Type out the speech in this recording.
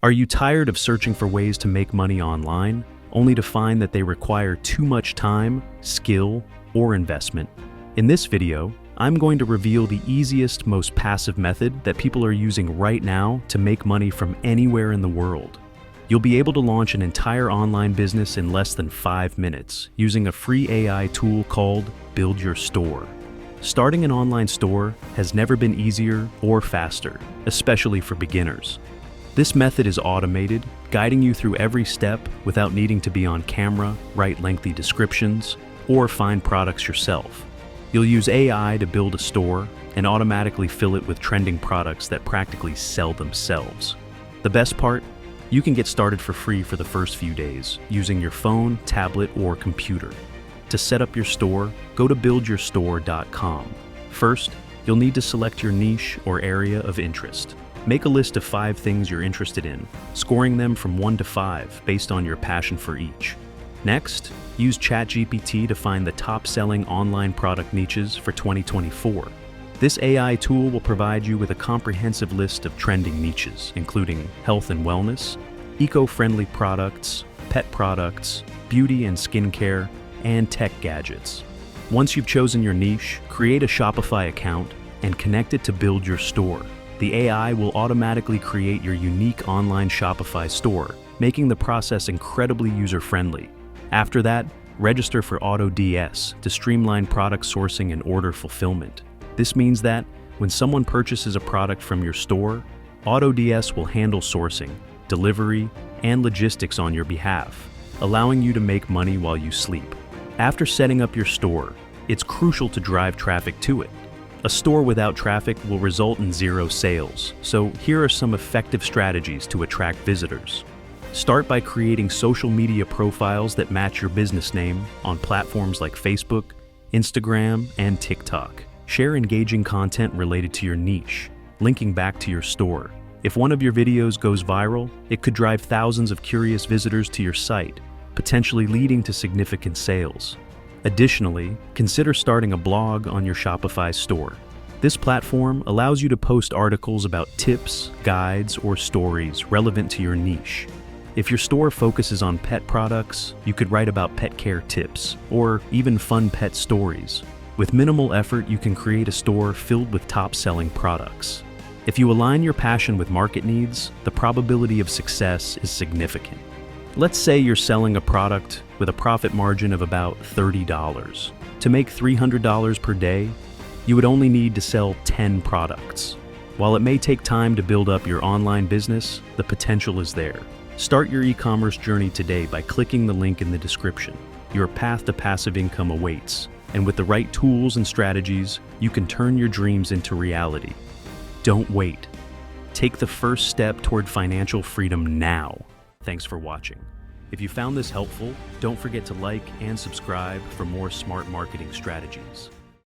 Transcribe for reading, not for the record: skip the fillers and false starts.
Are you tired of searching for ways to make money online, only to find that they require too much time, skill, or investment? In this video, I'm going to reveal the easiest, most passive method that people are using right now to make money from anywhere in the world. You'll be able to launch an entire online business in less than 5 minutes using a free AI tool called Build Your Store. Starting an online store has never been easier or faster, especially for beginners. This method is automated, guiding you through every step without needing to be on camera, write lengthy descriptions, or find products yourself. You'll use AI to build a store and automatically fill it with trending products that practically sell themselves. The best part? You can get started for free for the first few days using your phone, tablet, or computer. To set up your store, go to buildyourstore.com. First, you'll need to select your niche or area of interest. Make a list of 5 things you're interested in, scoring them from 1 to 5 based on your passion for each. Next, use ChatGPT to find the top-selling online product niches for 2024. This AI tool will provide you with a comprehensive list of trending niches, including health and wellness, eco-friendly products, pet products, beauty and skincare, and tech gadgets. Once you've chosen your niche, create a Shopify account and connect it to Build Your Store. The AI will automatically create your unique online Shopify store, making the process incredibly user-friendly. After that, register for AutoDS to streamline product sourcing and order fulfillment. This means that when someone purchases a product from your store, AutoDS will handle sourcing, delivery, and logistics on your behalf, allowing you to make money while you sleep. After setting up your store, it's crucial to drive traffic to it. A store without traffic will result in 0 sales, so here are some effective strategies to attract visitors. Start by creating social media profiles that match your business name on platforms like Facebook, Instagram, and TikTok. Share engaging content related to your niche, linking back to your store. If one of your videos goes viral, it could drive thousands of curious visitors to your site, potentially leading to significant sales. Additionally, consider starting a blog on your Shopify store. This platform allows you to post articles about tips, guides, or stories relevant to your niche. If your store focuses on pet products, you could write about pet care tips, or even fun pet stories. With minimal effort, you can create a store filled with top-selling products. If you align your passion with market needs, the probability of success is significant. Let's say you're selling a product with a profit margin of about $30. To make $300 per day, you would only need to sell 10 products. While it may take time to build up your online business, the potential is there. Start your e-commerce journey today by clicking the link in the description. Your path to passive income awaits, and with the right tools and strategies, you can turn your dreams into reality. Don't wait. Take the first step toward financial freedom now. Thanks for watching. If you found this helpful, don't forget to like and subscribe for more smart marketing strategies.